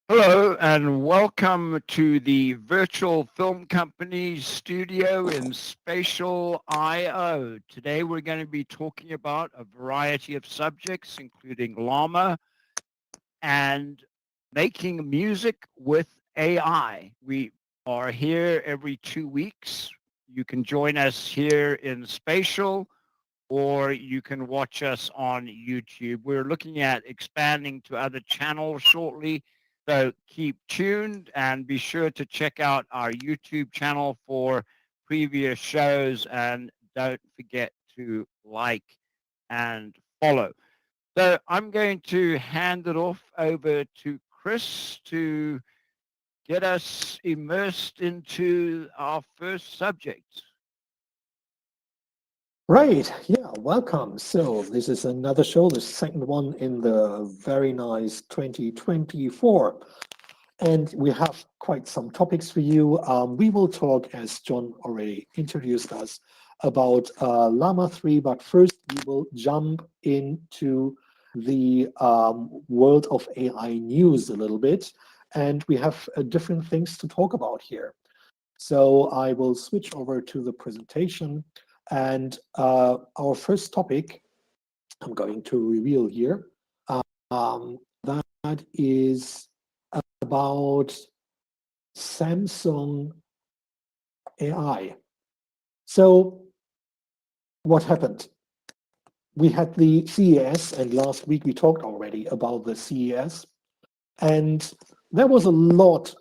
Hello and welcome to the Virtual Film Company studio in Spatial IO. Today we're going to be talking about a variety of subjects, including Llama and making music with AI. We are here every 2 weeks. You can join us here in Spatial or you can watch us on YouTube. We're looking at expanding to other channels shortly. So keep tuned and be sure to check out our YouTube channel for previous shows and don't forget to like and follow. So I'm going to hand it off over to Chris to get us immersed into our first subject. Right, yeah, welcome. So this is another show, the second one in the very nice 2024. And we have quite some topics for you. We will talk, as John already introduced us, about Llama 3, but first we will jump into the world of AI news a little bit. And we have different things to talk about here. So I will switch over to the presentation. And our first topic, I'm going to reveal here, that is about Samsung AI. So what happened? We had the CES, and last week we talked already about the CES, and there was a lot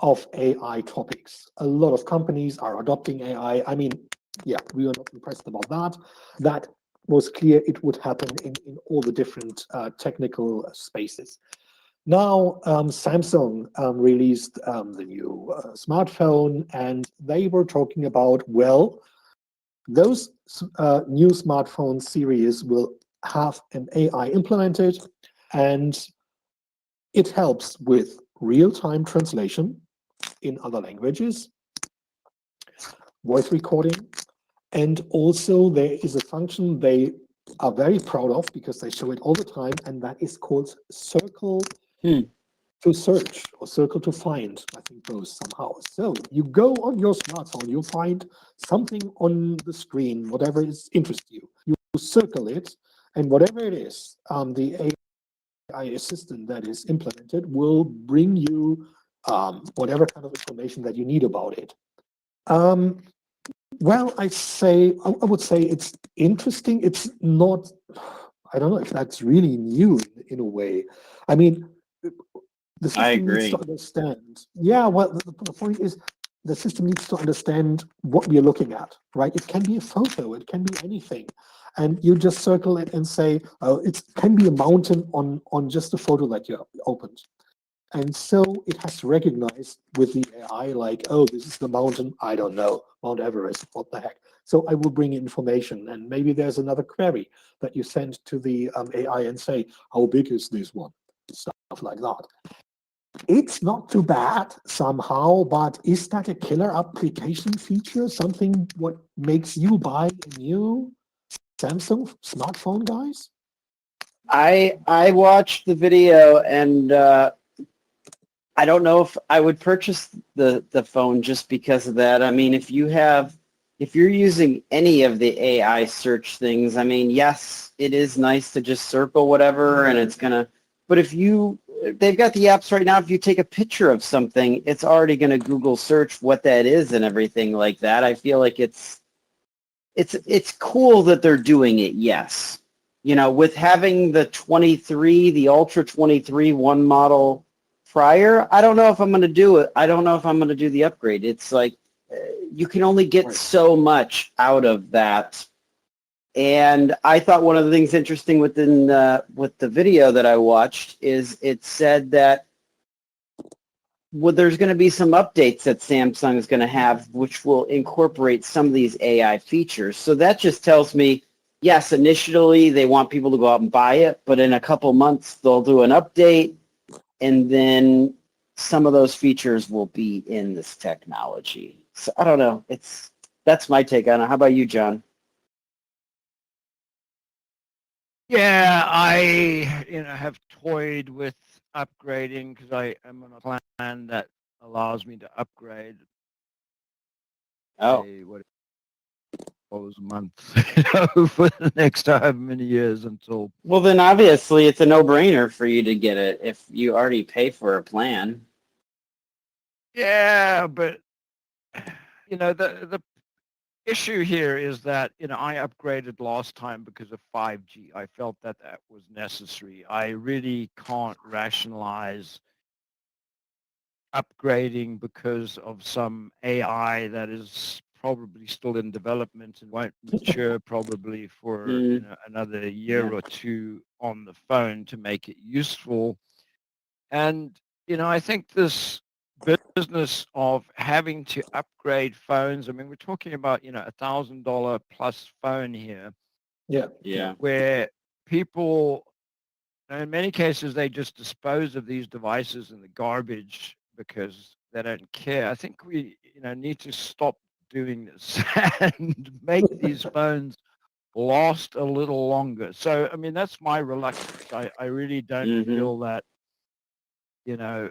of AI topics. A lot of companies are adopting AI. I mean, yeah, we were not impressed about that. That was clear it would happen in all the different technical spaces. Now, Samsung released the new smartphone, and they were talking about, well, those new smartphone series will have an AI implemented, and it helps with real-time translation in other languages, voice recording, and also there is a function they are very proud of because they show it all the time, and that is called circle to search or circle to find. I think both somehow. So you go on your smartphone, you find something on the screen, whatever is interests you. You circle it, and whatever it is, the AI assistant that is implemented will bring you whatever kind of information that you need about it. Um, well, I would say it's interesting. It's not, I don't know if that's really new in a way. I mean, the I system needs to agree. understand. Yeah, well, the point is the system needs to understand what we are looking at, right? It can be a photo, it can be anything. And you just circle it and say, oh, it can be a mountain on just a photo that you opened. And so it has to recognize with the AI, like, oh, this is the mountain, I don't know, Mount Everest, what the heck. So I will bring information. And maybe there's another query that you send to the AI and say, how big is this one? Stuff like that. It's not too bad somehow, but is that a killer application feature? Something what makes you buy a new Samsung smartphone, guys? I watched the video and I don't know if I would purchase the phone just because of that. I mean, if you're using any of the AI search things, I mean, yes, it is nice to just circle whatever and it's gonna, but they've got the apps right now, if you take a picture of something, it's already gonna Google search what that is and everything like that. I feel like it's cool that they're doing it, yes. You know, with having the Ultra 23 one model prior, I don't know if I'm going to do it. I don't know if I'm going to do the upgrade. It's like you can only get so much out of that. And I thought one of the things interesting with the video that I watched is it said that there's going to be some updates that Samsung is going to have, which will incorporate some of these AI features. So that just tells me, yes, initially they want people to go out and buy it, but in a couple months they'll do an update, and then some of those features will be in this technology. So I don't know. That's my take on it. How about you, John? Yeah, I have toyed with upgrading because I am on a plan that allows me to upgrade Oh, $100 a month for the next however many years until. well then obviously it's a no-brainer for you to get it if you already pay for a plan. Yeah, but the issue here is that I upgraded last time because of 5G. I felt that that was necessary. I really can't rationalize upgrading because of some AI that is probably still in development and won't mature probably for Mm, another year yeah. or two on the phone to make it useful. And I think this business of having to upgrade phones, I mean, we're talking about $1,000 plus phone here, Yeah. Yeah. where people, in many cases, they just dispose of these devices in the garbage because they don't care. I think we, need to stop doing this and make these phones last a little longer. So, I mean, that's my reluctance. I really don't Mm-hmm. feel that, I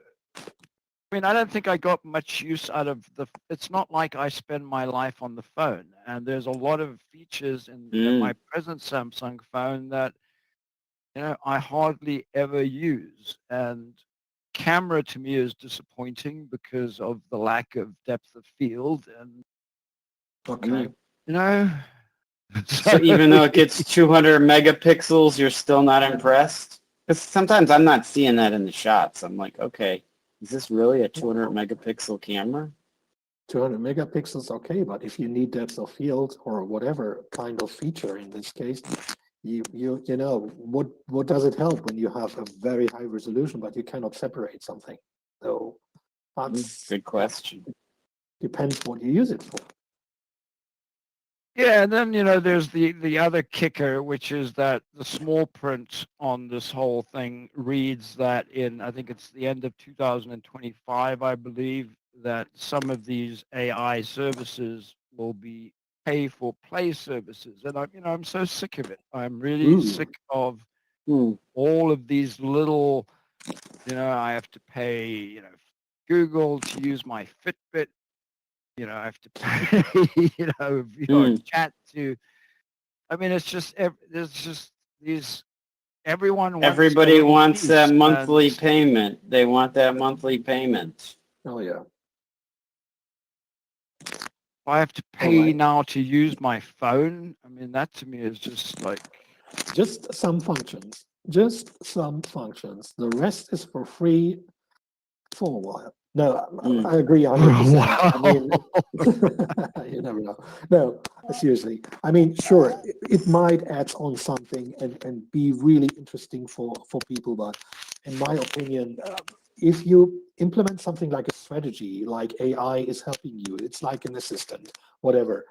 mean, I don't think I got much use out of it's not like I spend my life on the phone. And there's a lot of features in my Mm. present Samsung phone that I hardly ever use. And camera to me is disappointing because of the lack of depth of field. And, Okay. you know, So so, even though it gets 200 megapixels, you're still not impressed? Because sometimes I'm not seeing that in the shots. I'm like, okay, is this really a 200 megapixel camera? 200 megapixels, okay, but if you need depth of field or whatever kind of feature in this case, what does it help when you have a very high resolution, but you cannot separate something? So that's Good question. depends what you use it for. yeah, and then there's the other kicker, which is that the small print on this whole thing reads that I think it's the end of 2025, I believe, that some of these AI services will be pay for play services, and I'm so sick of it. I'm really Ooh, sick of Hmm. all of these little, I have to pay, Google to use my Fitbit. I have to pay, your Hmm. chat to. I mean, there's just these. Everyone wants a Everybody little wants that piece, and monthly payment. They want that monthly payment. oh yeah, I have to all pay right. now to use my phone. I mean, that to me is just like, Just some functions. Just some functions. The rest is for free for a while. No, Hmm. I agree 100%. I wow. mean, you never know. No, seriously. I mean, sure, it might add on something and be really interesting for people, but in my opinion, if you implement something like a strategy, like AI is helping you, it's like an assistant, whatever.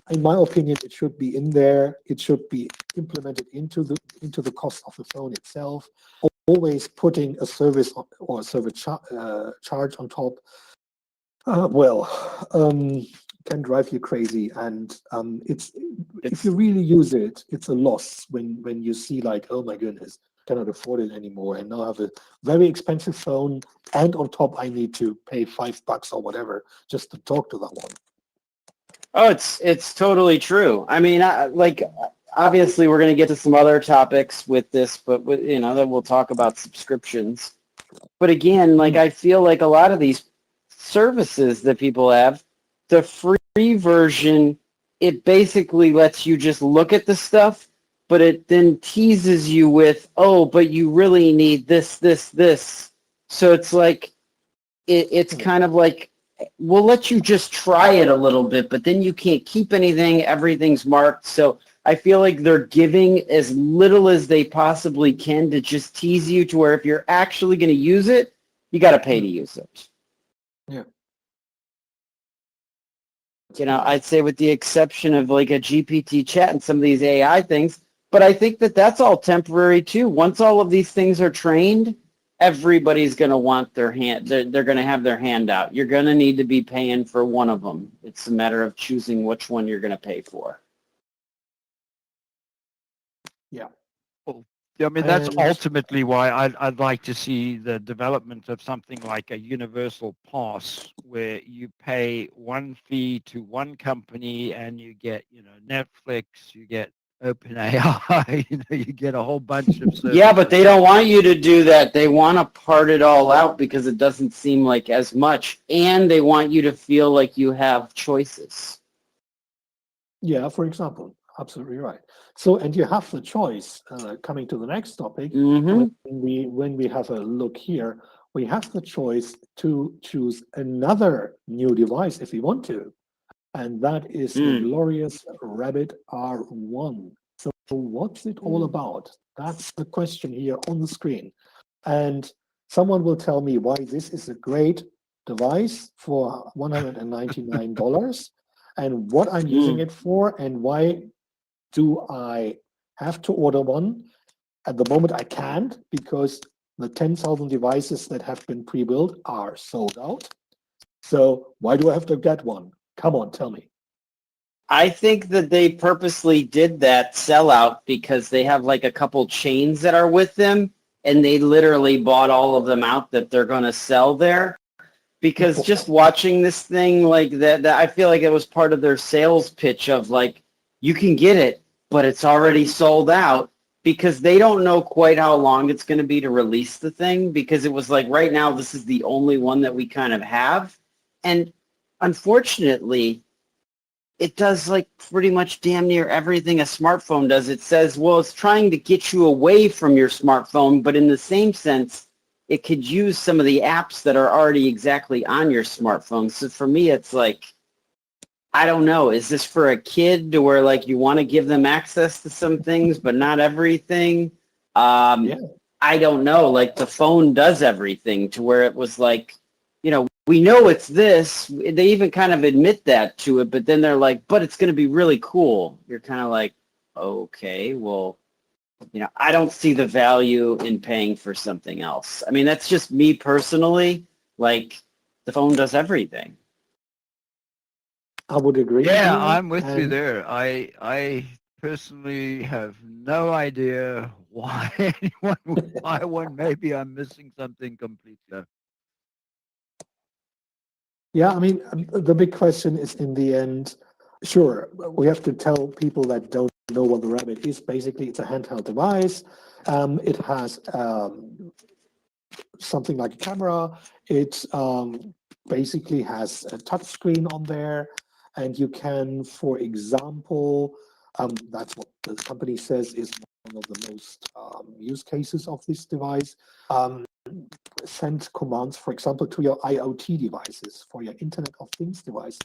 In my opinion, it should be in there. It should be implemented into the cost of the phone itself. Always putting a service or a charge on top. Well, can drive you crazy, and it's if you It's really use it, it's a loss when you see like, oh my goodness, cannot afford it anymore, and now I have a very expensive phone, and on top I need to pay $5 or whatever just to talk to that one. Oh, it's totally true. I mean, like obviously we're going to get to some other topics with this, but then we'll talk about subscriptions. But again, like Mm. I feel like a lot of these services that people have, the free version, it basically lets you just look at the stuff, but it then teases you with, oh, but you really need this, this, this. So it's like it's Mm. kind of like we'll let you just try it a little bit, but then you can't keep anything. Everything's marked. So I feel like they're giving as little as they possibly can to just tease you to where if you're actually going to use it, you got to pay to Mm. use it. Yeah, that's I'd correct. say with the exception of like a GPT chat and some of these AI things, but I think that that's all temporary too. Once all of these things are trained, everybody's going to want their hand. They're going to have their hand out. You're going to need to be paying for one of them. It's a matter of choosing which one you're going to pay for. Yeah. Well, Yeah, I mean, that's And ultimately why I'd like to see the development of something like a universal pass where you pay one fee to one company and you get, Netflix, you get OpenAI, you get a whole bunch of Yeah, but they services. don't want you to do that. They want to part it all out because it doesn't seem like as much, and they want you to feel like you have choices. yeah, for example, absolutely right. So, and you have the choice, coming to the next topic, Mm-hmm. when we have a look here, we have the choice to choose another new device if we want to. And that is the Mm. glorious Rabbit R1. So what's it all Mm. about? That's the question here on the screen. And someone will tell me why this is a great device for $199 and what I'm using Mm. it for and why do I have to order one. At the moment, I can't because the 10,000 devices that have been pre-built are sold out. So why do I have to get one? Come on, tell me. I think that they purposely did that sellout because they have like a couple chains that are with them, and they literally bought all of them out that they're going to sell there. Because just watching this thing like that, I feel like it was part of their sales pitch of like, you can get it, but it's already sold out, because they don't know quite how long it's going to be to release the thing, because it was like right now this is the only one that we kind of have. And unfortunately, it does like pretty much damn near everything a smartphone does. It says, well, it's trying to get you away from your smartphone, but in the same sense, it could use some of the apps that are already exactly on your smartphone. So for me, it's like, I don't know. Is this for a kid to where like you want to give them access to some things, but not everything? Yeah. I don't know. Like the phone does everything to where it was like, we know it's this. They even kind of admit that to it, but then they're like, but it's going to be really cool. You're kind of like, okay, well, I don't see the value in paying for something else. I mean, that's just me personally. Like the phone does everything. I would agree with Yeah, you. I'm with you And there. I personally have no idea why anyone would buy one. Maybe I'm missing something completely. yeah, I mean, the big question is in the end, sure, we have to tell people that don't know what the Rabbit is. Basically, it's a handheld device. It has something like a camera. It basically has a touch screen on there. And you can, for example, that's what the company says is one of the most use cases of this device. Send commands, for example, to your IoT devices, for your Internet of Things devices,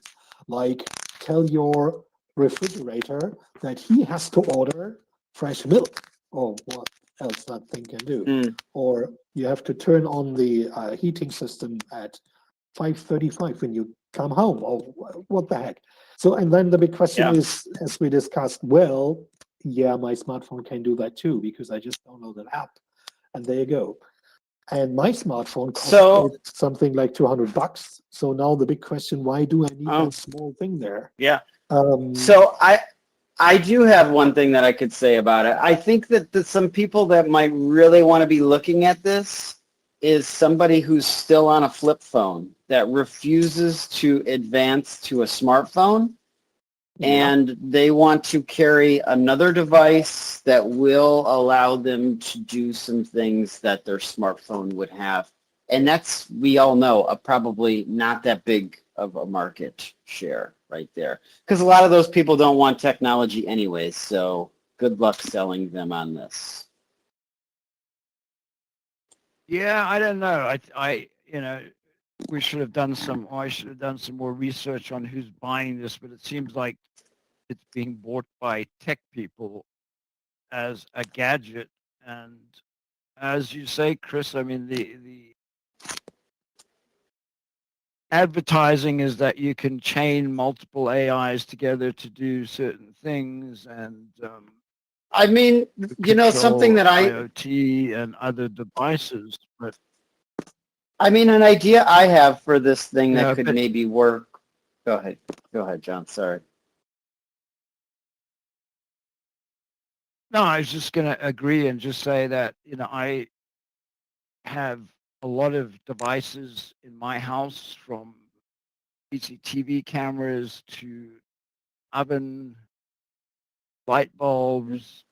like tell your refrigerator that he has to order fresh milk, or what else that thing can do. Mm. Or you have to turn on the heating system at 5:35 when you come home, or what the heck. So, and then the big question Yeah. is, as we discussed, well, yeah, my smartphone can do that too, because I just download an app, and there you go. And my smartphone So, costed something like $200. So now the big question, why do I need oh, that small thing there? yeah. Um, So I do have one thing that I could say about it. I think that some people that might really want to be looking at this is somebody who's still on a flip phone that refuses to advance to a smartphone, yeah, and they want to carry another device that will allow them to do some things that their smartphone would have. And that's, we all know, probably not that big of a market share right there. Because a lot of those people don't want technology anyways, so good luck selling them on this. Yeah, I don't know. We should have done some, or I should have done some more research on who's buying this, but it seems like it's being bought by tech people as a gadget. And as you say, Chris, I mean, the advertising is that you can chain multiple AIs together to do certain things and I mean, something control that IoT and other devices. But, an idea I have for this thing that could but maybe work. Go ahead. Go ahead, John. Sorry. No, I was just going to agree and just say that, I have a lot of devices in my house, from CCTV cameras to oven, light bulbs,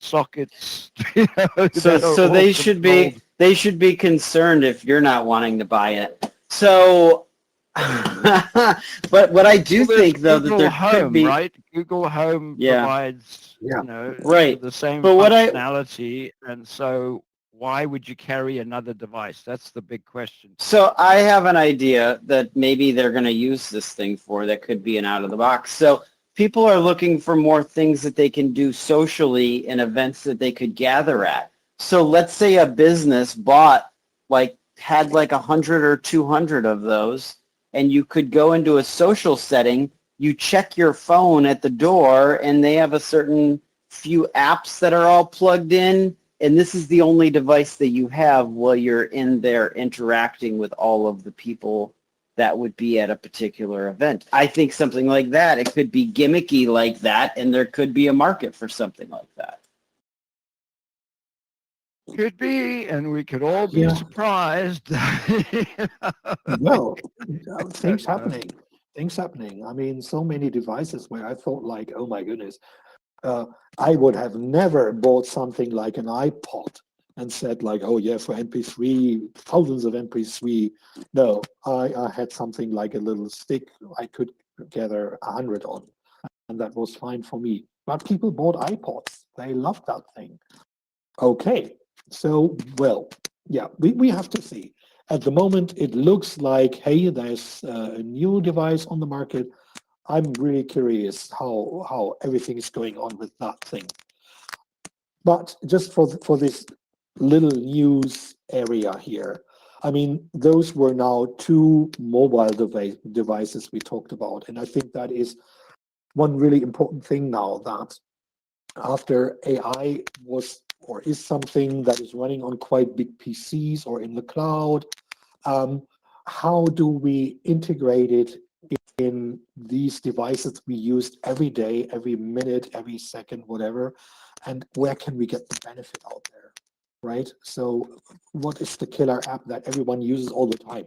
sockets, So that are so all they controlled. should be concerned if you're not wanting to buy it. So, but what I do Well, there's think though that Google there could Home, be, right? Google Home yeah, provides, Yeah. right. the same But functionality. And so why would you carry another device? That's the big question to me. so I have an idea that maybe they're going to use this thing for that could be an out of the box. So people are looking for more things that they can do socially in events that they could gather at. So let's say a business had like 100 or 200 of those, and you could go into a social setting, you check your phone at the door, and they have a certain few apps that are all plugged in, and this is the only device that you have while you're in there interacting with all of the people that would be at a particular event. I think something like that, it could be gimmicky like that, and there could be a market for something like that. Could be, and we could all be Yeah. surprised. Well, Don't know. things happening. I mean, so many devices where I thought like, oh my goodness, I would have never bought something like an iPod and said like, oh yeah, for MP3, thousands of MP3. No, I had something like a little stick I could gather 100 on, and that was fine for me. But people bought iPods. They loved that thing. Okay, so, well, yeah, we have to see. At the moment, it looks like, hey, there's a new device on the market. I'm really curious how everything is going on with that thing. But just for this little news area here, I mean, those were now two mobile devices we talked about. And I think that is one really important thing now, that after AI was or is something that is running on quite big PCs or in the cloud, um, how do we integrate it in these devices we use every day, every minute, every second, whatever, and where can we get the benefit out there, right? So what is the killer app that everyone uses all the time?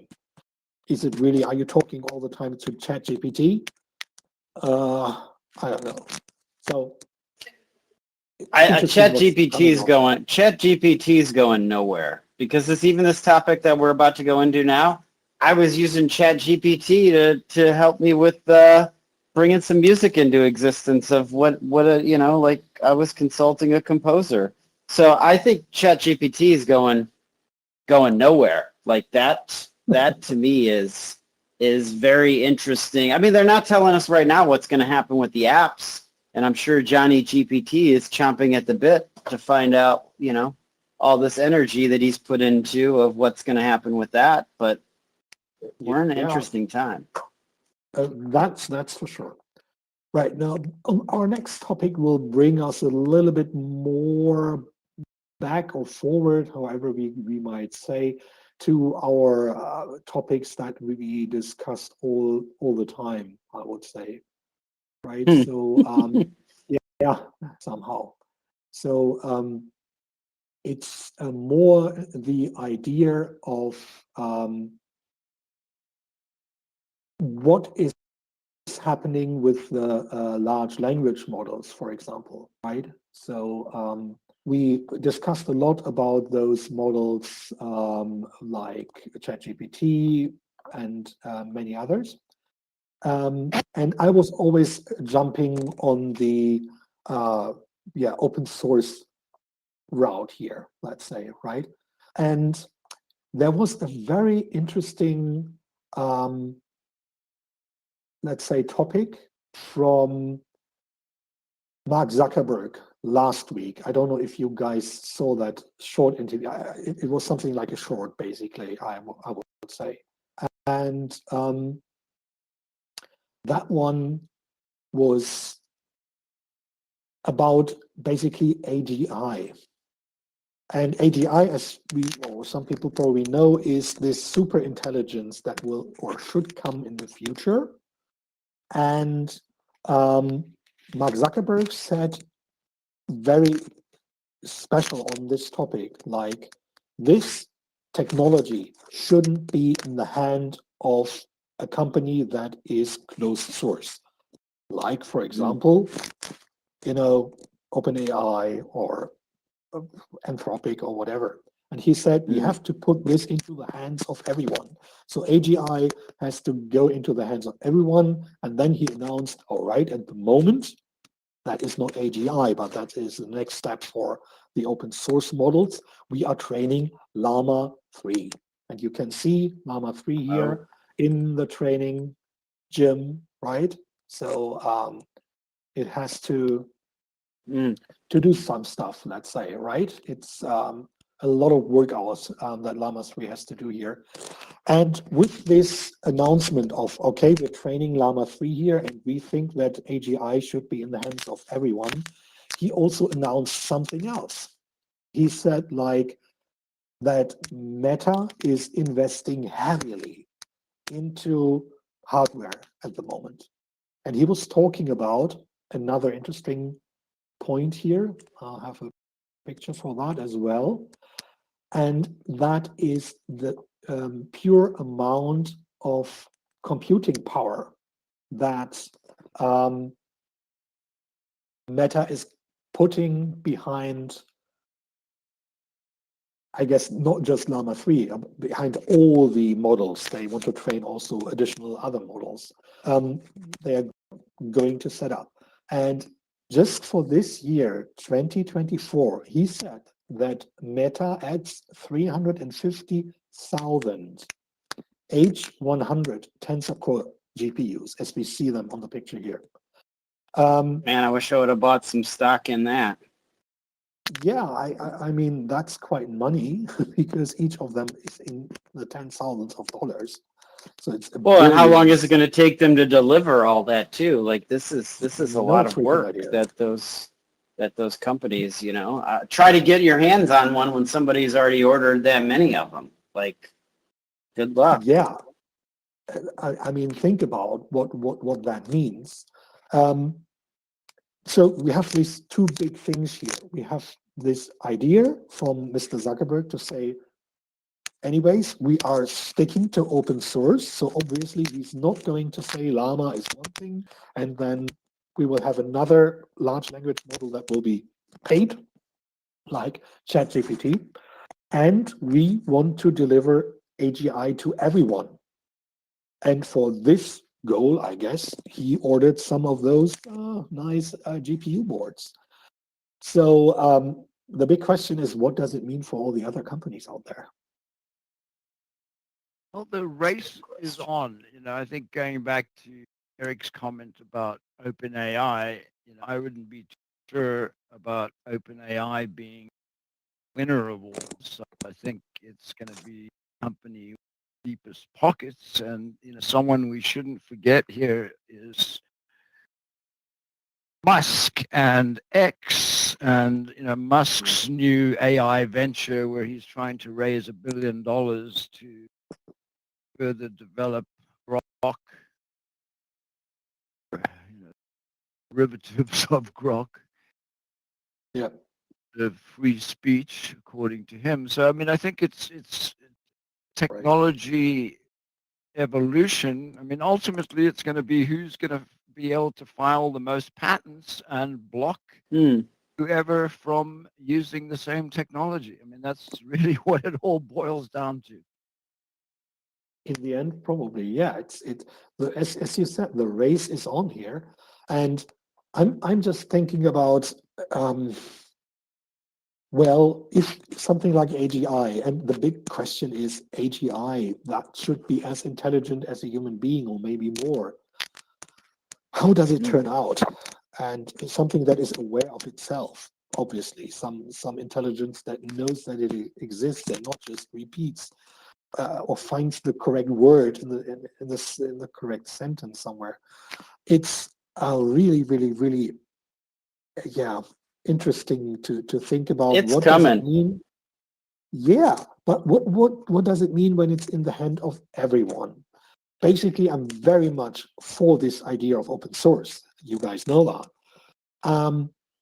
Is it really, are you talking all the time to ChatGPT? I don't know. So interesting what's coming out. Chat GPT is going nowhere, because this topic that we're about to go into now, I was using Chat GPT to help me with bringing some music into existence of like I was consulting a composer. So I think Chat GPT is going nowhere. Like that to me is very interesting. I mean, they're not telling us right now what's going to happen with the apps, and I'm sure Johnny GPT is chomping at the bit to find out, all this energy that he's put into of what's going to happen with that. But we're in an Yeah, interesting time. that's for sure. Right now, our next topic will bring us a little bit more back or forward, however we might say, to our topics that we discussed all the time, I would say, right? Hmm. So yeah, somehow. So it's more the idea of what is happening with the large language models, for example, right? So we discussed a lot about those models like ChatGPT and many others. And I was always jumping on the open source route here, let's say, right? And there was a very interesting let's say, topic from Mark Zuckerberg last week. I don't know if you guys saw that short interview. It was something like a short, basically, I would say. And that one was about basically AGI. And AGI, as we or some people probably know, is this super intelligence that will or should come in the future. And Mark Zuckerberg said very special on this topic. Like, this technology shouldn't be in the hand of a company that is closed source. Like, for example, OpenAI or Anthropic or whatever. And he said, we have to put this into the hands of everyone. So AGI has to go into the hands of everyone. And then he announced, all right, at the moment, that is not AGI, but that is the next step for the open source models. We are training Llama 3. And you can see Llama 3 here in the training gym, right? So it has to do some stuff, let's say, right? It's a lot of work hours that Llama 3 has to do here. And with this announcement of, okay, we're training Llama 3 here, and we think that AGI should be in the hands of everyone, he also announced something else. He said, like, that Meta is investing heavily into hardware at the moment. And he was talking about another interesting point here. I'll have a picture for that as well. And that is the pure amount of computing power that Meta is putting behind, I guess, not just Llama 3, behind all the models. They want to train also additional other models they are going to set up. And just for this year, 2024, he said that Meta adds 350,000 H100 tensor core GPUs, as we see them on the picture here. Man, I wish I would have bought some stock in that. Yeah, I mean, that's quite money because each of them is in the $10,000s of dollars. So it's well, and how long is it going to take them to deliver all that too? Like this is a lot of work that those companies, try to get your hands on one when somebody's already ordered that many of them. Like, good luck. Yeah, I mean, think about what that means. So we have these two big things here. We have this idea from Mr. Zuckerberg to say, anyways, we are sticking to open source. So obviously he's not going to say Llama is one thing, and then we will have another large language model that will be paid, like ChatGPT. And we want to deliver AGI to everyone. And for this goal, I guess, he ordered some of those nice GPU boards. So the big question is, what does it mean for all the other companies out there? Well, the race is on. I think going back to Eric's comment about OpenAI, I wouldn't be too sure about OpenAI being winner of all. So I think it's going to be a company with the deepest pockets. And, someone we shouldn't forget here is Musk and X and, Musk's new AI venture where he's trying to raise $1 billion to further develop Grok, derivatives of Grok. Yeah. The free speech, according to him. So, I mean, I think it's technology evolution. I mean, ultimately, it's going to be who's going to be able to file the most patents and block whoever from using the same technology. I mean, that's really what it all boils down to. In the end, probably, yeah. As you said, the race is on here, and I'm just thinking about well, if something like AGI, and the big question is AGI that should be as intelligent as a human being or maybe more. How does it turn out? And it's something that is aware of itself, obviously, some intelligence that knows that it exists and not just repeats or finds the correct word in the correct sentence somewhere. It's really, really, really, yeah, interesting to think about. It's what coming. Does it mean? Yeah, but what does it mean when it's in the hand of everyone? Basically, I'm very much for this idea of open source. You guys know that.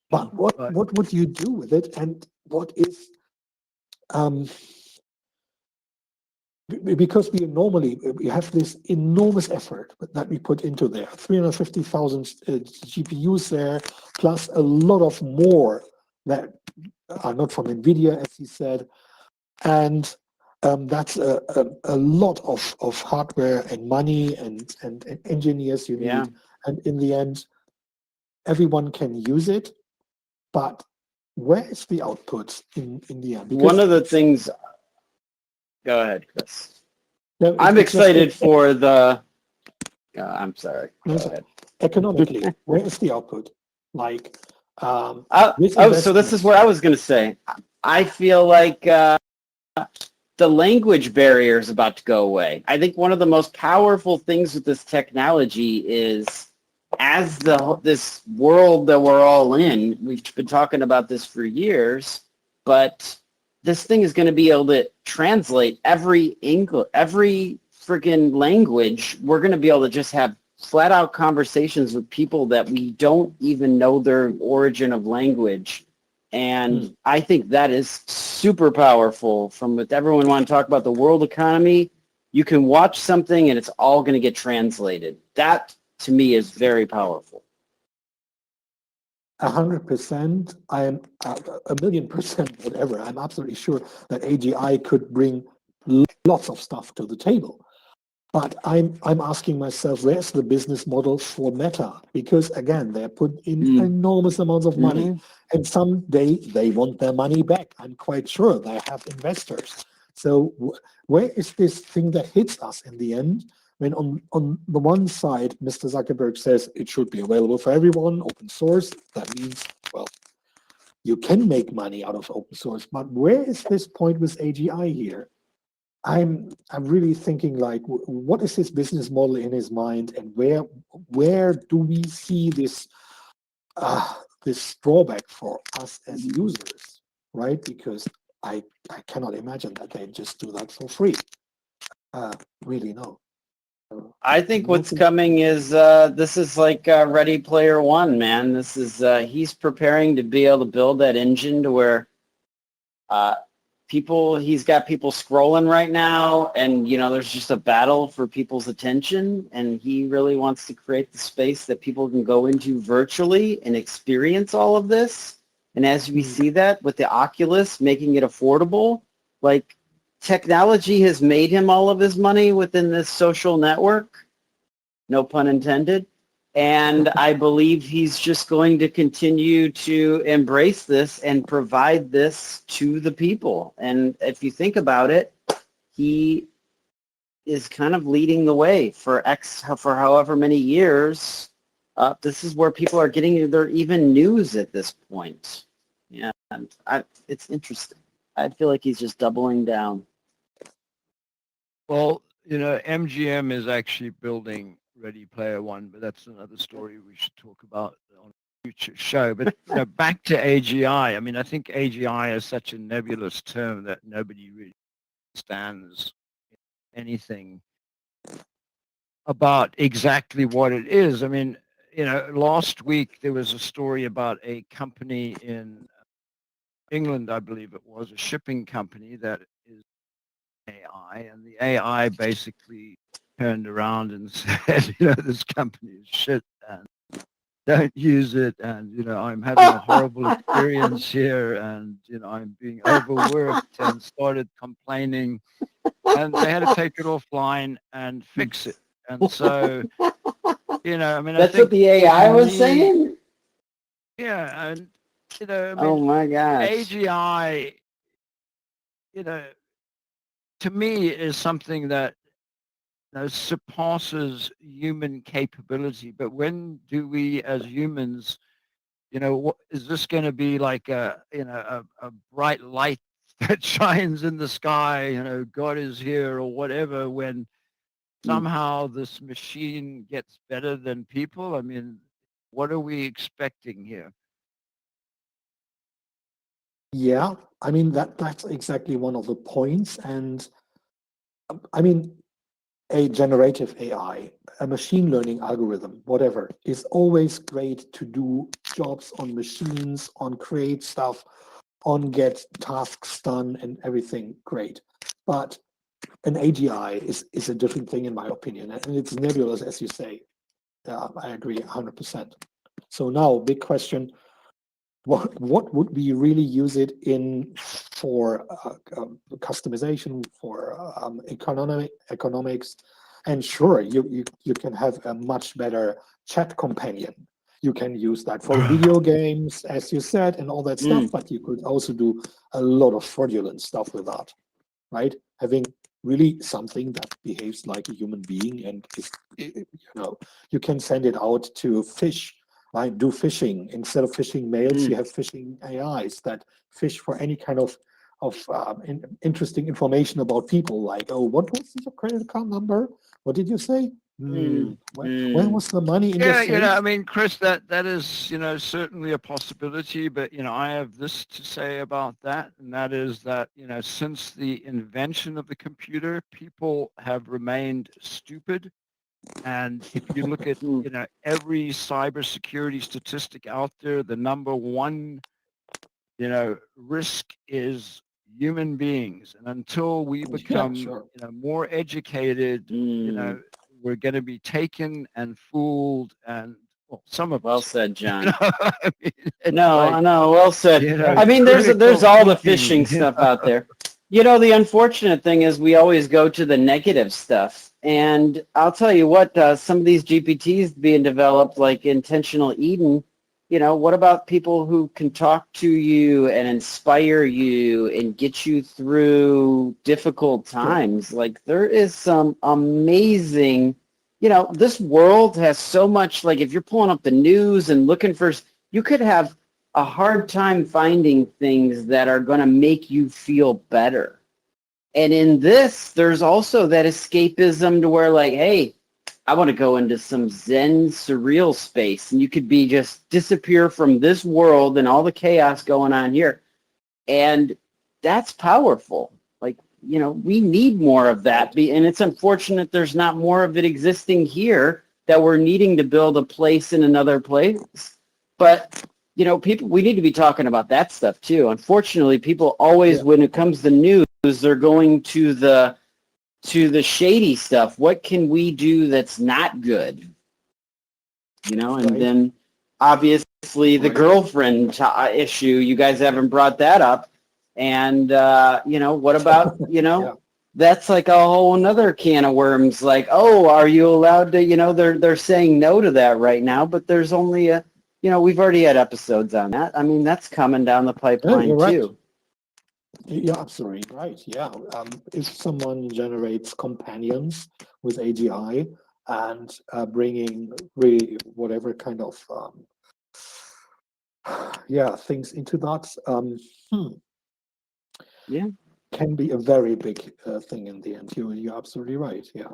But what would you do with it, and what is because we have this enormous effort that we put into there, 350,000 GPUs there, plus a lot of more that are not from NVIDIA, as he said, and that's a lot of hardware and money and engineers you need, and in the end, everyone can use it, but where is the output in the end? One of the things. Go ahead, Chris. No, I'm excited for the. I'm sorry. Go ahead. Economically, where is the output? Like, so this is what I was going to say. I feel like the language barrier is about to go away. I think one of the most powerful things with this technology is, as this world that we're all in, we've been talking about this for years, but this thing is going to be able to translate every freaking language. We're going to be able to just have flat out conversations with people that we don't even know their origin of language. And I think that is super powerful. From what everyone want to talk about the world economy, you can watch something and it's all going to get translated. That to me is very powerful. 100%. I am 1,000,000%, whatever. I'm absolutely sure that AGI could bring lots of stuff to the table. But I'm asking myself, where's the business model for Meta? Because again, they put in enormous amounts of money, and someday they want their money back. I'm quite sure they have investors. So where is this thing that hits us in the end? When on the one side, Mr. Zuckerberg says it should be available for everyone, open source. That means, well, you can make money out of open source. But where is this point with AGI here? I'm really thinking, like, what is his business model in his mind, and where do we see this this drawback for us as users, right? Because I cannot imagine that they just do that for free. Really, no. I think what's coming is this is like Ready Player One, man. This is he's preparing to be able to build that engine to where he's got people scrolling right now, and there's just a battle for people's attention, and he really wants to create the space that people can go into virtually and experience all of this. And as we see that with the Oculus making it affordable, like, technology has made him all of his money within this social network, no pun intended. And I believe he's just going to continue to embrace this and provide this to the people. And if you think about it, he is kind of leading the way for however many years. This is where people are getting their even news at this point. Yeah, and it's interesting. I feel like he's just doubling down. Well, MGM is actually building Ready Player One, but that's another story we should talk about on a future show. But back to AGI. I mean, I think AGI is such a nebulous term that nobody really understands anything about exactly what it is. I mean, last week there was a story about a company in England, I believe it was, a shipping company that is AI, and the AI basically turned around and said, this company is shit and don't use it, and I'm having a horrible experience here, and I'm being overworked, and started complaining, and they had to take it offline and fix it. And so, I mean, that's what the AI was saying. Yeah, and I mean, oh my gosh, AGI, to me is something that surpasses human capability. But when do we, as humans, what is this going to be like a bright light that shines in the sky? God is here or whatever. When somehow this machine gets better than people, I mean, what are we expecting here? Yeah, I mean, that's exactly one of the points. And I mean, a generative AI, a machine learning algorithm, whatever, is always great to do jobs on machines, on create stuff, on get tasks done and everything great. But an AGI is a different thing in my opinion, and it's nebulous, as you say. I agree 100%. So now, big question: what would we really use it in for customization, for economics? And sure, you can have a much better chat companion. You can use that for video games, as you said, and all that stuff. But you could also do a lot of fraudulent stuff with that, right? Having really something that behaves like a human being, and is, you can send it out to fish, right? Do fishing. Instead of fishing mails, you have fishing AIs that fish for any kind of interesting information about people, like, oh, what was your credit card number? What did you say? When was the money in your safe? I mean, Chris, that is, certainly a possibility, but, I have this to say about that, and that is that, since the invention of the computer, people have remained stupid. And if you look at, every cybersecurity statistic out there, the number one, risk is human beings. And until we become, more educated, we're going to be taken and fooled, and some of Well us. said, John. I mean, I know. Well said. I mean, there's all the phishing stuff out there. The unfortunate thing is we always go to the negative stuff. And I'll tell you what, some of these GPTs being developed, like Intentional Eden, what about people who can talk to you and inspire you and get you through difficult times? Like, there is some amazing, this world has so much, like, if you're pulling up the news and looking for, you could have a hard time finding things that are going to make you feel better. And in this, there's also that escapism to where, like, hey, I want to go into some Zen surreal space, and you could be just disappear from this world and all the chaos going on here. And that's powerful. Like, we need more of that. And it's unfortunate there's not more of it existing here, that we're needing to build a place in another place. But, people, we need to be talking about that stuff too. Unfortunately, people always, when it comes to news, they're going to the shady stuff. What can we do that's not good? And then obviously the girlfriend issue, you guys haven't brought that up. And, what about, that's like a whole nother can of worms. Like, oh, are you allowed to, they're saying no to that right now, but there's only we've already had episodes on that. I mean, that's coming down the pipeline too. You're absolutely right. Yeah. If someone generates companions with AGI and bringing really whatever kind of things into that, can be a very big thing in the end. You're absolutely right. Yeah.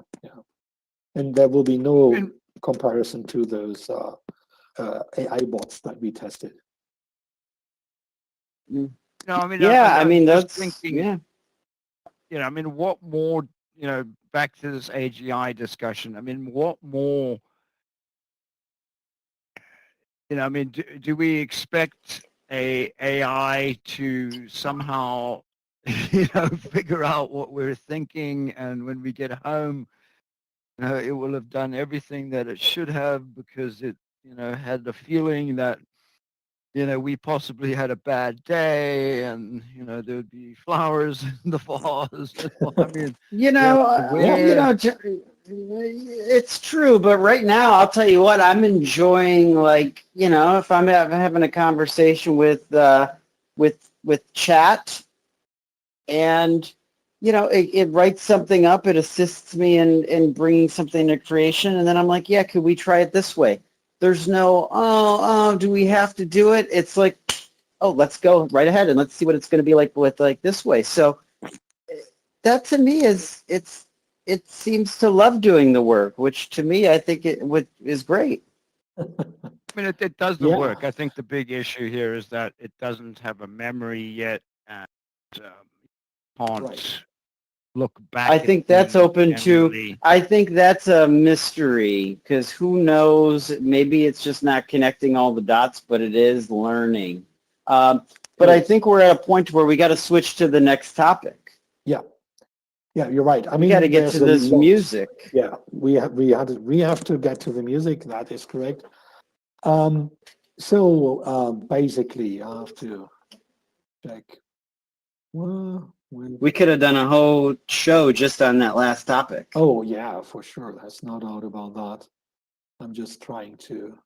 And there will be no comparison to those AI bots that we tested. I mean, that's thinking, I mean, what more, back to this AGI discussion. I mean, what more, I mean, do we expect a AI to somehow, figure out what we're thinking, and when we get home, it will have done everything that it should have because it, had the feeling that, we possibly had a bad day, and, there would be flowers in the vase. I mean, it's true. But right now, I'll tell you what, I'm enjoying, like, if I'm having a conversation with chat, and, it writes something up, it assists me in bringing something to creation. And then I'm like, yeah, could we try it this way? There's no, do we have to do it? It's like, oh, let's go right ahead and let's see what it's going to be like with like this way. So that to me it seems to love doing the work, which to me, I think is great. I mean, it does the work. I think the big issue here is that it doesn't have a memory yet, and can't look back I at think that's things open to, generally. I think that's a mystery because who knows, maybe it's just not connecting all the dots, but it is learning. But I Yes. think we're at a point where we got to switch to the next topic. Yeah. Yeah, you're right. I We got to mean, get to there's a this lot. music. Yeah, we have to get to the music. That is correct. Basically, I have to check. Well, We could have done a whole show just on that last topic. oh yeah, for sure. There's no doubt about that. I'm just trying to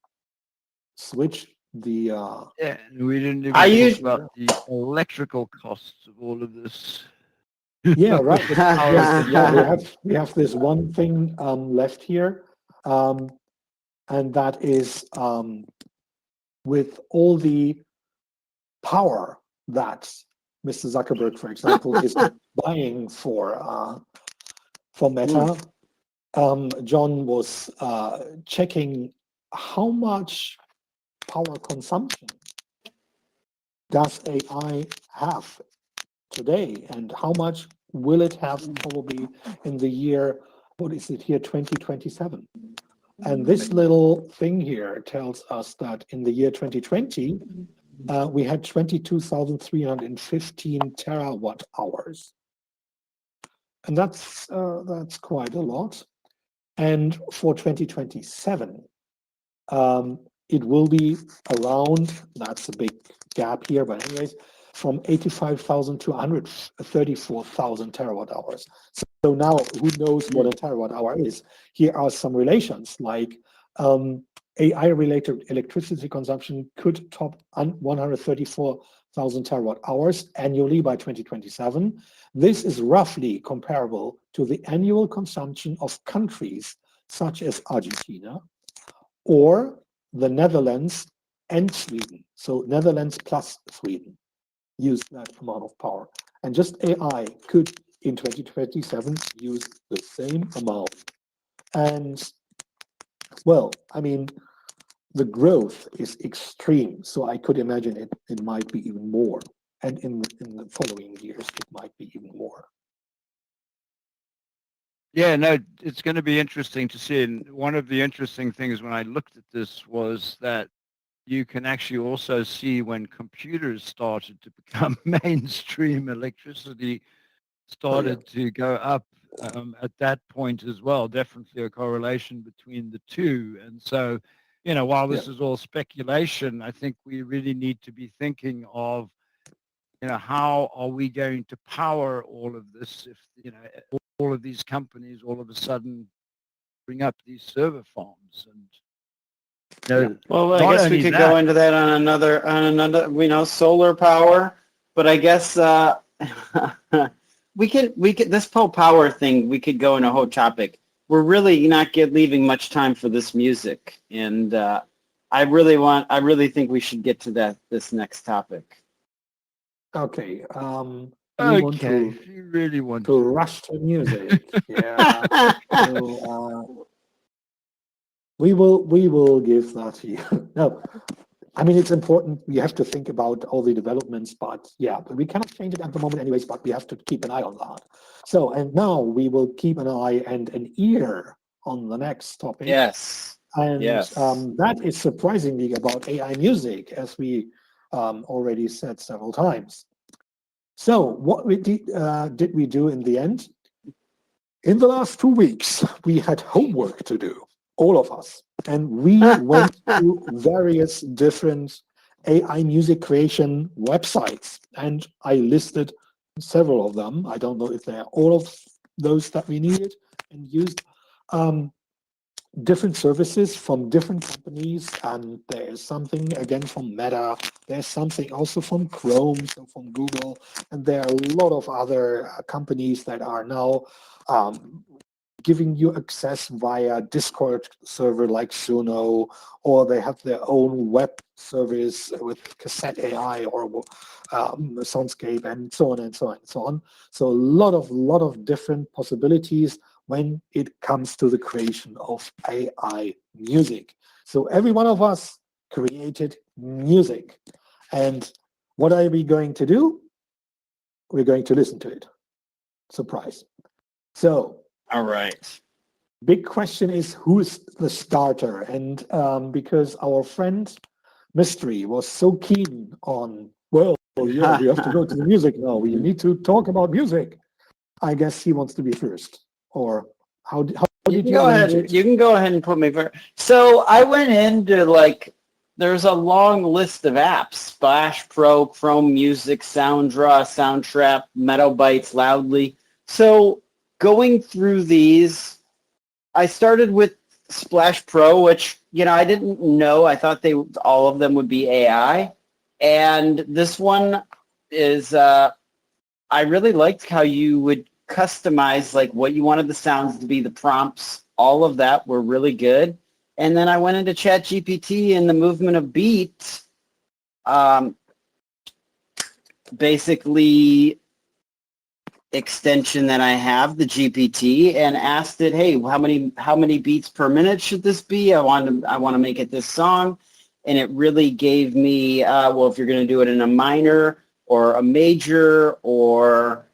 switch the. Yeah, and we didn't even I talk use- about the electrical costs of all of this. Yeah, right. The power Yes, yeah, consumption. we have this one thing left here, and that is with all the power that Mr. Zuckerberg, for example, is buying for Meta. John was checking how much power consumption does AI have today, and how much will it have probably in the year, what is it here, 2027? And this little thing here tells us that in the year 2020, we had 22,315 terawatt hours. And that's quite a lot. And for 2027, it will be around, that's a big gap here, but anyways, from 85,000 to 134,000 terawatt hours. So now who knows what a terawatt hour is? Here are some relations like AI-related electricity consumption could top 134,000 terawatt hours annually by 2027. This is roughly comparable to the annual consumption of countries such as Argentina or the Netherlands and Sweden. So Netherlands plus Sweden use that amount of power. And just AI could, in 2027, use the same amount. And, well, I mean, the growth is extreme. So I could imagine it might be even more. And in the following years, it might be even more. Yeah, no, it's going to be interesting to see. And one of the interesting things when I looked at this was that you can actually also see when computers started to become mainstream, electricity started to go up at that point as well. Definitely a correlation between the two. And so, while this is all speculation, I think we really need to be thinking of, how are we going to power all of this if, all of these companies all of a sudden bring up these server farms and, Well, I not guess we only could that, go into that on another, solar power. But I guess we could this whole power thing. We could go in a whole topic. We're really not leaving much time for this music, and I really think we should get to this next topic. Okay. okay, if you really want to rush to music. Yeah. So we will give that to you. No, I mean, it's important. We have to think about all the developments, but we cannot change it at the moment anyways, but we have to keep an eye on that. So, and now we will keep an eye and an ear on the next topic. Yes. And yes. That is surprisingly about AI music, as we already said several times. So what did we do in the end? In the last 2 weeks, we had homework to do, all of us. And we went to various different AI music creation websites. And I listed several of them. I don't know if they're all of those that we needed, and used different services from different companies. And there's something again from Meta. There's something also from Chrome, so from Google. And there are a lot of other companies that are now giving you access via Discord server like Suno, or they have their own web service with Cassette AI or Soundscape, and so on and so on and so on. So a lot of different possibilities when it comes to the creation of AI music. So every one of us created music. And what are we going to do? We're going to listen to it. Surprise. So All right. big question is who's the starter? And because our friend Mystery was so keen on, well, yeah, we have to go to the music now. We need to talk about music. I guess he wants to be first. Or how You did can you go ahead. arrange it? You can go ahead and put me first. So I went into like, there's a long list of apps: Splash Pro, Chrome Music, SoundDraw, Soundtrap, Meadow Loudly. So going through these, I started with Splash Pro, which, I didn't know. I thought all of them would be AI. And this one is, I really liked how you would customize like what you wanted the sounds to be, the prompts, all of that were really good. And then I went into ChatGPT and the movement of beat, basically extension that I have, the GPT, and asked it, hey, how many beats per minute should this be? I want to make it this song. And it really gave me, well, if you're going to do it in a minor or a major or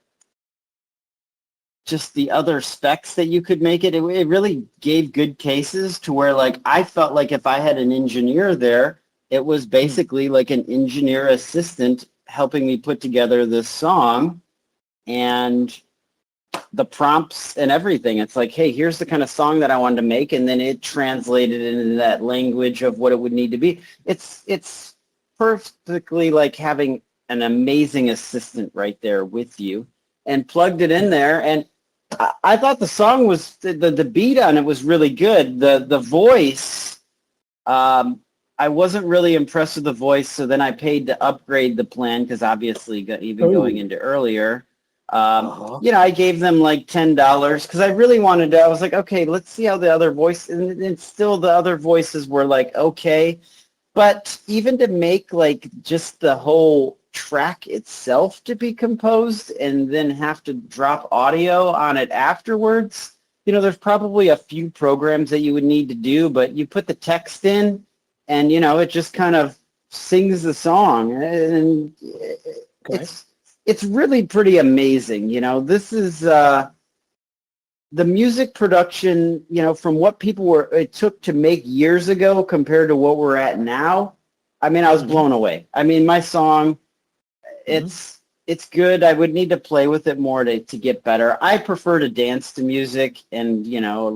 just the other specs that you could make it, it really gave good cases to where like I felt like if I had an engineer there, it was basically like an engineer assistant helping me put together this song and the prompts and everything. It's like, hey, here's the kind of song that I wanted to make, and then it translated into that language of what it would need to be. It's perfectly like having an amazing assistant right there with you, and plugged it in there. And I thought the song was the beat on it was really good. The voice, I wasn't really impressed with the voice, so then I paid to upgrade the plan because obviously even going into earlier. I gave them like $10 because I really wanted to. I was like, okay, let's see how the other voice, and still the other voices were like, okay. But even to make like just the whole track itself to be composed and then have to drop audio on it afterwards, there's probably a few programs that you would need to do, but you put the text in and, it just kind of sings the song. And it's really pretty amazing. This is the music production, from what it took to make years ago compared to what we're at now. I mean, I was blown away. I mean, my song, it's good. I would need to play with it more to get better. I prefer to dance to music and,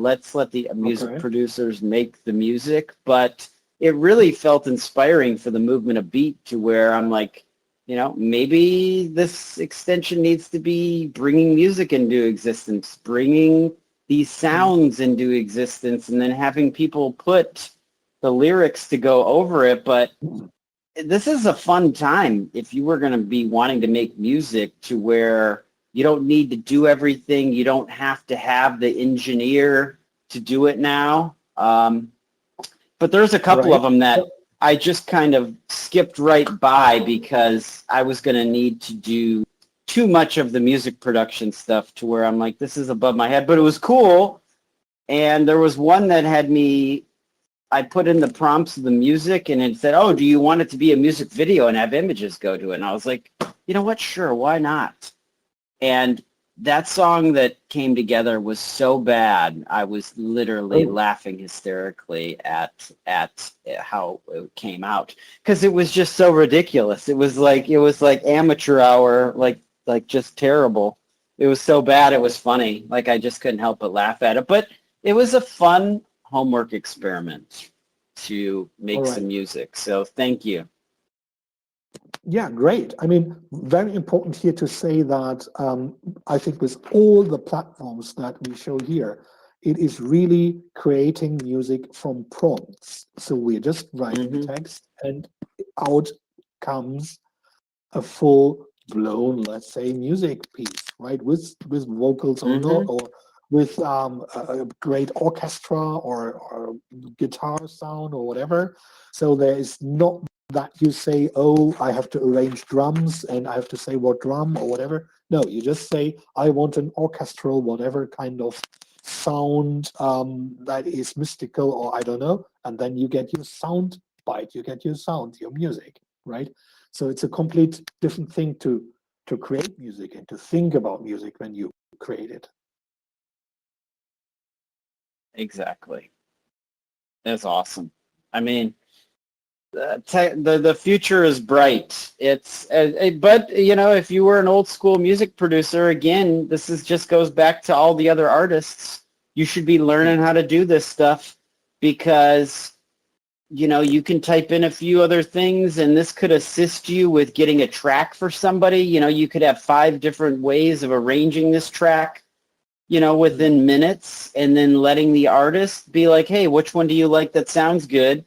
let's let the music producers make the music. But it really felt inspiring for the movement of beat to where I'm like, maybe this extension needs to be bringing music into existence, bringing these sounds into existence, and then having people put the lyrics to go over it. But this is a fun time if you were going to be wanting to make music to where you don't need to do everything. You don't have to have the engineer to do it now. But there's a couple of them that I just kind of skipped right by because I was going to need to do too much of the music production stuff to where I'm like, this is above my head. But it was cool. And there was one that had I put in the prompts of the music and it said, oh, do you want it to be a music video and have images go to it? And I was like, you know what? Sure, why not? And that song that came together was so bad, I was literally laughing hysterically at how it came out because it was just so ridiculous. It was like amateur hour, like just terrible. It was so bad, it was funny. Like I just couldn't help but laugh at it. But it was a fun homework experiment to make some music. So thank you. Yeah, great. I mean, very important here to say that I think with all the platforms that we show here, it is really creating music from prompts. So we're just writing the text and out comes a full-blown, let's say, music piece, right? With vocals or not, or with a great orchestra or guitar sound or whatever. So there is not that you say, oh, I have to arrange drums and I have to say what drum or whatever. No, you just say, I want an orchestral, whatever kind of sound that is mystical or I don't know. And then you get your sound bite, you get your sound, your music, right? So it's a complete different thing to create music and to think about music when you create it. Exactly. That's awesome. I mean, the future is bright. It's but you know, if you were an old school music producer, again, this is just goes back to all the other artists. You should be learning how to do this stuff because you know you can type in a few other things, and this could assist you with getting a track for somebody. You know, you could have 5 different ways of arranging this track, you know, within minutes, and then letting the artist be like, hey, which one do you like that sounds good?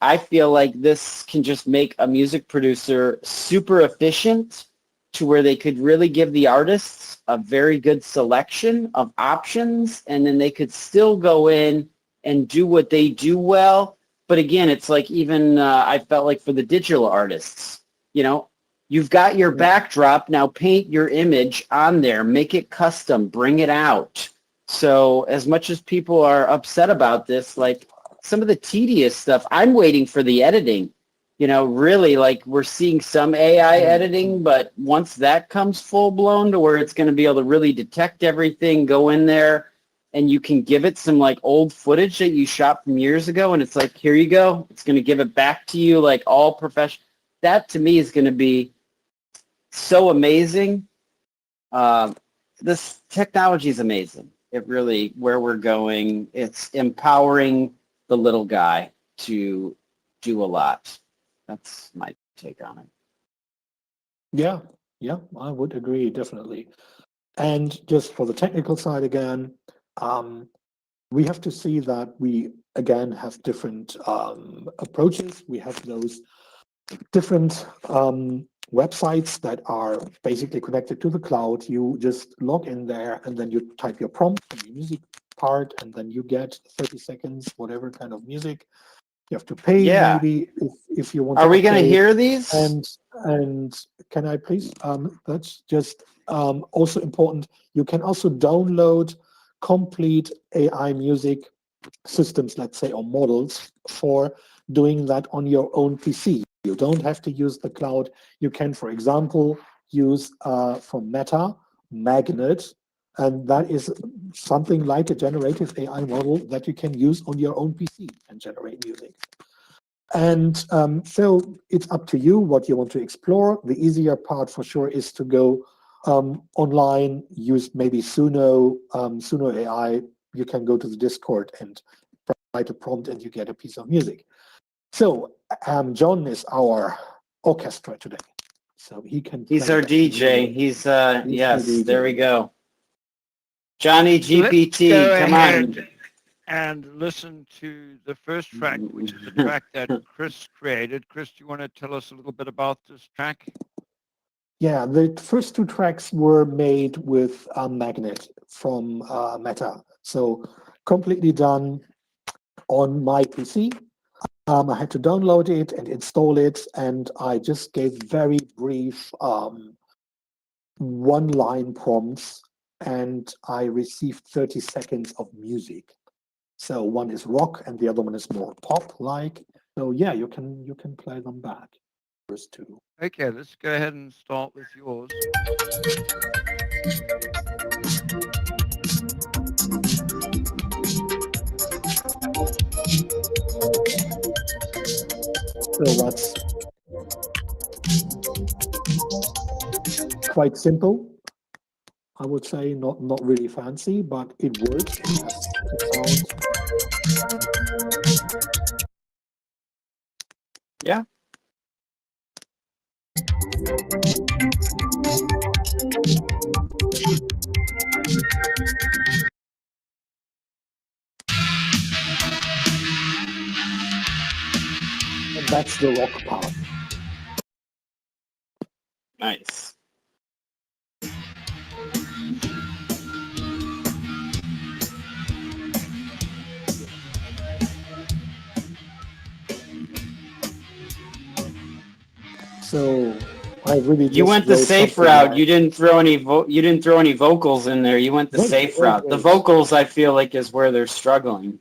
I feel like this can just make a music producer super efficient to where they could really give the artists a very good selection of options, and then they could still go in and do what they do well. But again, it's like even I felt like for the digital artists, you know, you've got your backdrop, now paint your image on there, make it custom, bring it out. So as much as people are upset about this, like some of the tedious stuff, I'm waiting for the editing. You know, really, like we're seeing some AI editing, but once that comes full blown to where it's going to be able to really detect everything, go in there, and you can give it some like old footage that you shot from years ago, and it's like, here you go. It's going to give it back to you like all professional. That to me is going to be so amazing. This technology is amazing. It really, where we're going, it's empowering the little guy to do a lot. That's my take on it. Yeah, I would agree, definitely. And just for the technical side again, we have to see that we, again, have different approaches. We have those different websites that are basically connected to the cloud. You just log in there and then you type your prompt and your music part, and then you get 30 seconds, whatever kind of music. You have to pay maybe if you want to. Are we going to hear these? And can I please? That's just also important. You can also download complete AI music systems, let's say, or models for doing that on your own PC. You don't have to use the cloud. You can, for example, use from Meta Magnet, and that is something like a generative AI model that you can use on your own PC and generate music. And so it's up to you what you want to explore. The easier part for sure is to go online, use maybe Suno AI. You can go to the Discord and write a prompt and you get a piece of music. So John is our orchestra today. So he can. He's our DJ. He's yes, the DJ. There we go. Johnny GPT, come on. And listen to the first track, which is a track that Chris created. Chris, do you want to tell us a little bit about this track? Yeah, the first 2 tracks were made with Magnet from Meta. So completely done on my PC. I had to download it and install it, and I just gave very brief one-line prompts, and I received 30 seconds of music. So one is rock and the other one is more pop-like. So yeah, you can play them back. First 2. Okay, let's go ahead and start with yours. So that's quite simple. I would say not really fancy, but it works. It has the sound. Yeah. And that's the rock part. Nice. So I really you went the safe route. You didn't throw any vocals in there. You went the safe route. The vocals, I feel like, is where they're struggling.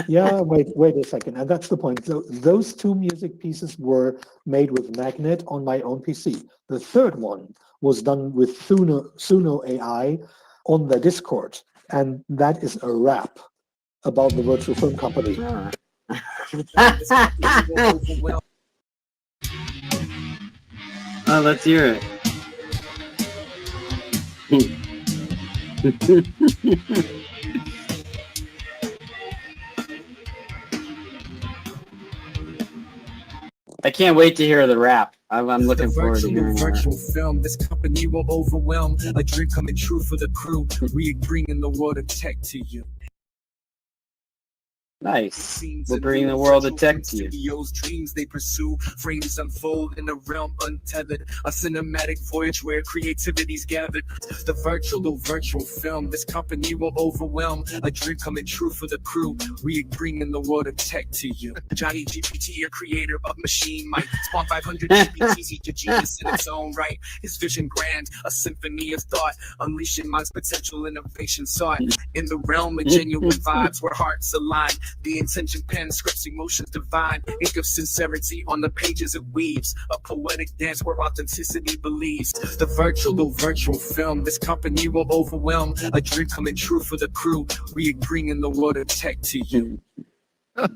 Yeah, wait a second. And that's the point. So those 2 music pieces were made with Magnet on my own PC. The third one was done with Suno AI. on their Discord, and that is a wrap about the virtual film company. Oh, let's hear it. I can't wait to hear the rap. I'm looking forward to hearing virtual that. film. This company will overwhelm. A dream coming true for the crew. We bringing the world of tech to you. Nice. We're bringing the world of tech to you. Studios, dreams they pursue, frames unfold in a realm untethered, a cinematic voyage where creativity's gathered. The virtual film, this company will overwhelm. A dream coming true for the crew. We bringing the world of tech to you. Johnny GPT, a creator of machine might spawn 500 GPTs, each a genius in its own right. His vision grand, a symphony of thought, unleashing minds potential innovation sought in the realm of genuine vibes where hearts align. The intention pen scripts emotions divine, ink of sincerity on the pages it weaves, a poetic dance where authenticity believes. The virtual film, this company will overwhelm. A dream coming true for the crew. We bringing the world of tech to you. That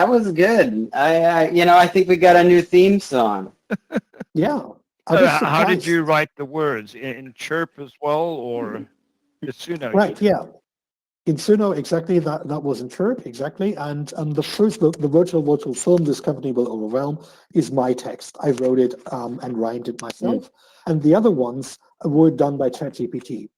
was good. I think we got a new theme song. Yeah. How did you write the words? In Chirp as well, or Suno? Right, yeah. In Suno, exactly, that was in Chirp, exactly. And the first book, the virtual film, this company will overwhelm, is my text. I wrote it and rhymed it myself. And the other ones were done by ChatGPT.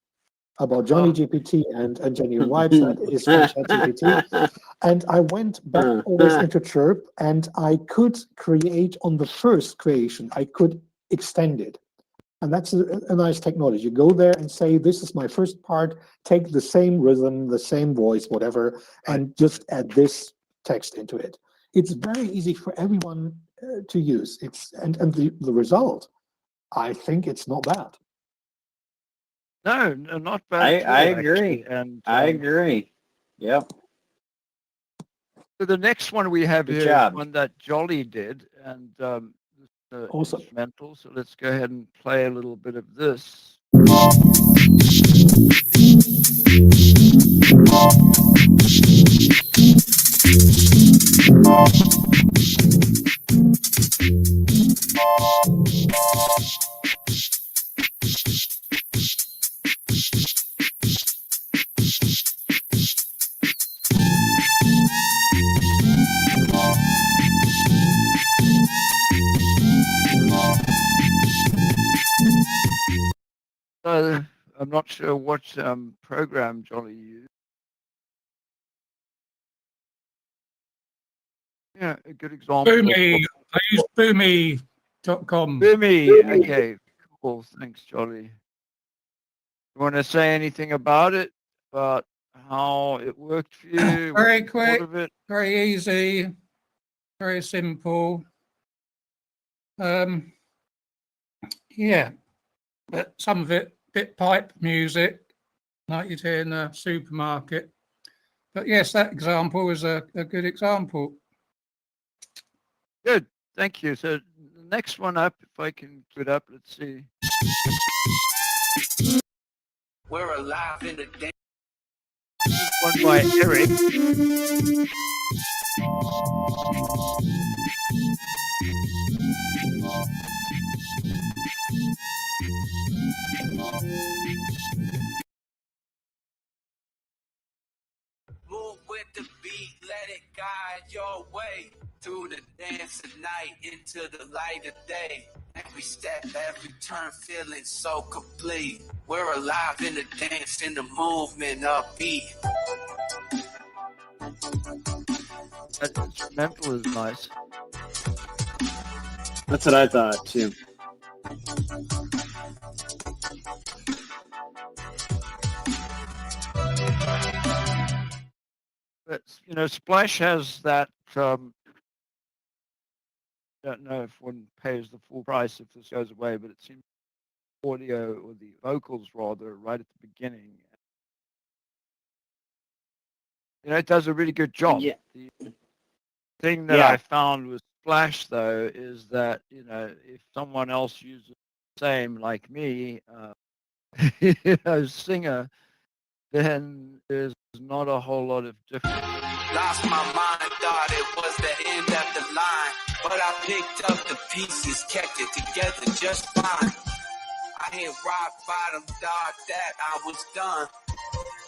About Johnny GPT and genuine vibes, that is from ChatGPT. And I went back always into Chirp, and I could create on the first creation, I could extend it. And that's a nice technology. You go there and say, this is my first part, take the same rhythm, the same voice, whatever, and just add this text into it. It's very easy for everyone to use. And the result, I think it's not bad. No, not bad. I agree. And I agree. Yep. So the next one we have Good here job. is one that Jolly did, and Awesome. instrumental. So let's go ahead and play a little bit of this. So I'm not sure what program Jolly used. Yeah, a good example. Boomy. I use boomy.com. Boomy. Okay, cool. Thanks, Jolly. You want to say anything about it? About how it worked for you? Very what you thought quick, of it? very easy, very simple. Yeah, but some of it bit pipe music, like you'd hear in a supermarket. But yes, that example is a good example. Good. Thank you. So the next one up, if I can put it up, let's see. We're alive in the day. This is one by Eric. Move with the beat, let it guide your way through the dance of night into the light of day. Every step, every turn, feeling so complete. We're alive in the dance, in the movement, upbeat. That instrumental is nice. That's what I thought too. But Splash has that. Don't know if one pays the full price if this goes away, but it seems audio or the vocals rather right at the beginning. It does a really good job. Yeah. The thing that I found with Splash though is that if someone else uses same like me, singer, then there's not a whole lot of difference. Lost my mind, thought it was the end of the line. But I picked up the pieces, kept it together just fine. I hit rock bottom, thought that I was done.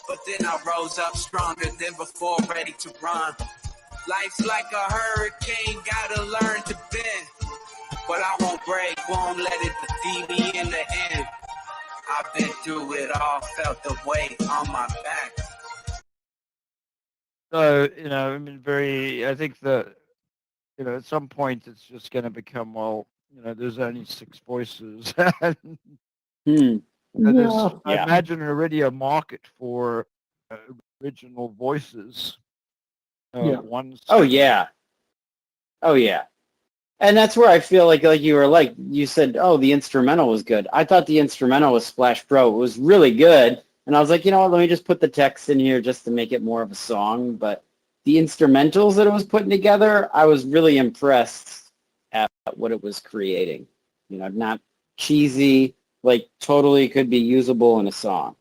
But then I rose up stronger than before, ready to run. Life's like a hurricane, gotta learn to bend. But I won't break, won't let it defeat me in the end. I've been through it all, felt the weight on my back. So, I mean, I think that, at some point it's just going to become, well, there's only 6 voices. And, Yeah, I Yeah. imagine already a market for original voices Yeah. of one. Oh yeah. Oh yeah. And that's where I feel like you said, oh, the instrumental was good. I thought the instrumental was Splash Pro. It was really good. And I was like, you know what, let me just put the text in here just to make it more of a song. But the instrumentals that it was putting together, I was really impressed at what it was creating. Not cheesy, like totally could be usable in a song.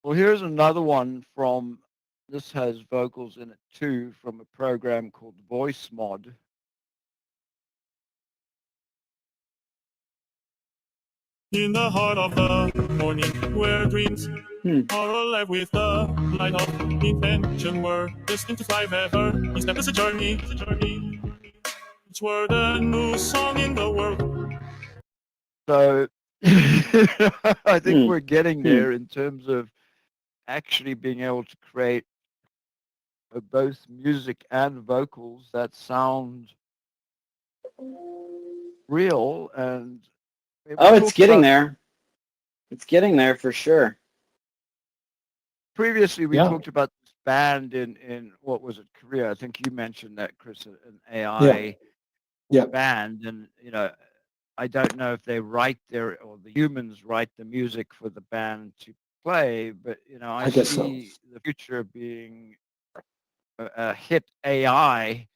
Well, here's another one this has vocals in it too, from a program called Voice Mod. In the heart of the morning, where dreams are alive with the light of intention, we're destined to fly ever. Each step is a journey. Each word a new song in the world. So I think we're getting there in terms of actually being able to create both music and vocals that sound real. And Oh, it's getting there. It's getting there for sure. Previously, we Yeah. talked about this band in what was it, Korea? I think you mentioned that, Chris, an AI Yeah. band. And, I don't know if they write or the humans write the music for the band to play, but, I guess so. see the future being a hit AI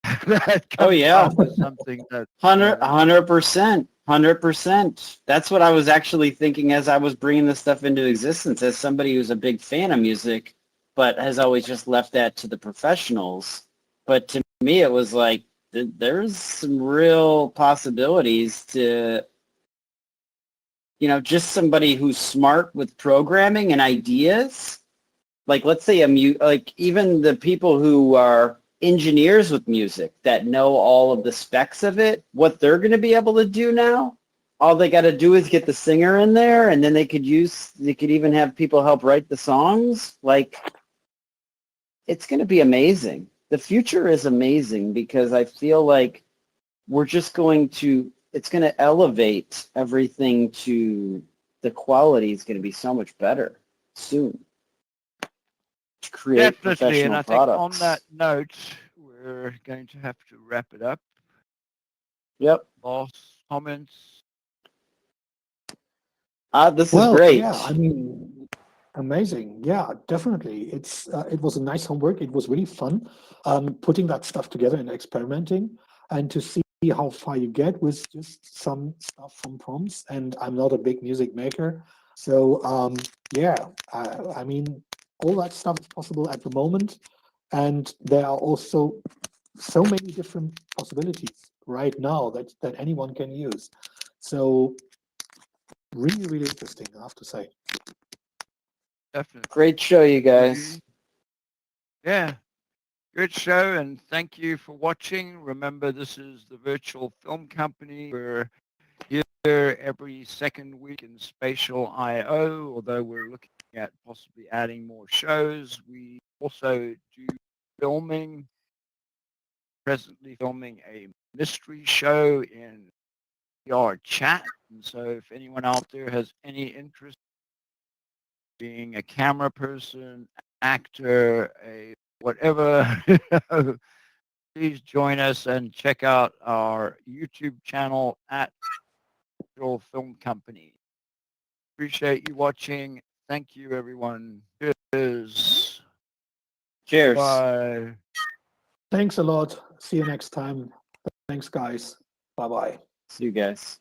that comes Oh, yeah. up with something that 100%. 100%. That's what I was actually thinking as I was bringing this stuff into existence, as somebody who's a big fan of music, but has always just left that to the professionals. But to me, it was like, there's some real possibilities to, just somebody who's smart with programming and ideas. Like, let's say like even the people who are engineers with music that know all of the specs of it, what they're going to be able to do now, all they got to do is get the singer in there, and then they could even have people help write the songs. Like, it's going to be amazing. The future is amazing because I feel like it's going to elevate everything to the quality is going to be so much better soon. To create definitely. And professional I think products. on that note, we're going to have to wrap it up. Yep. Last comments. This is great. Yeah, I mean, amazing. Yeah, definitely. It was a nice homework. It was really fun putting that stuff together and experimenting, and to see how far you get with just some stuff from prompts. And I'm not a big music maker, so yeah, I mean, all that stuff is possible at the moment, and there are also so many different possibilities right now that anyone can use. So really, really interesting, I have to say. Definitely. Great show, you guys. Yeah. Good show, and thank you for watching. Remember, this is the Virtual Film Company. We're here every second week in Spatial I/O, although we're looking at possibly adding more shows. We also do filming, presently filming a mystery show in VR chat. And so if anyone out there has any interest in being a camera person, actor, a whatever, please join us and check out our YouTube channel at Virtual Film Company. Appreciate you watching. Thank you, everyone. Cheers. Cheers. Bye. Thanks a lot. See you next time. Thanks, guys. Bye-bye. See you guys.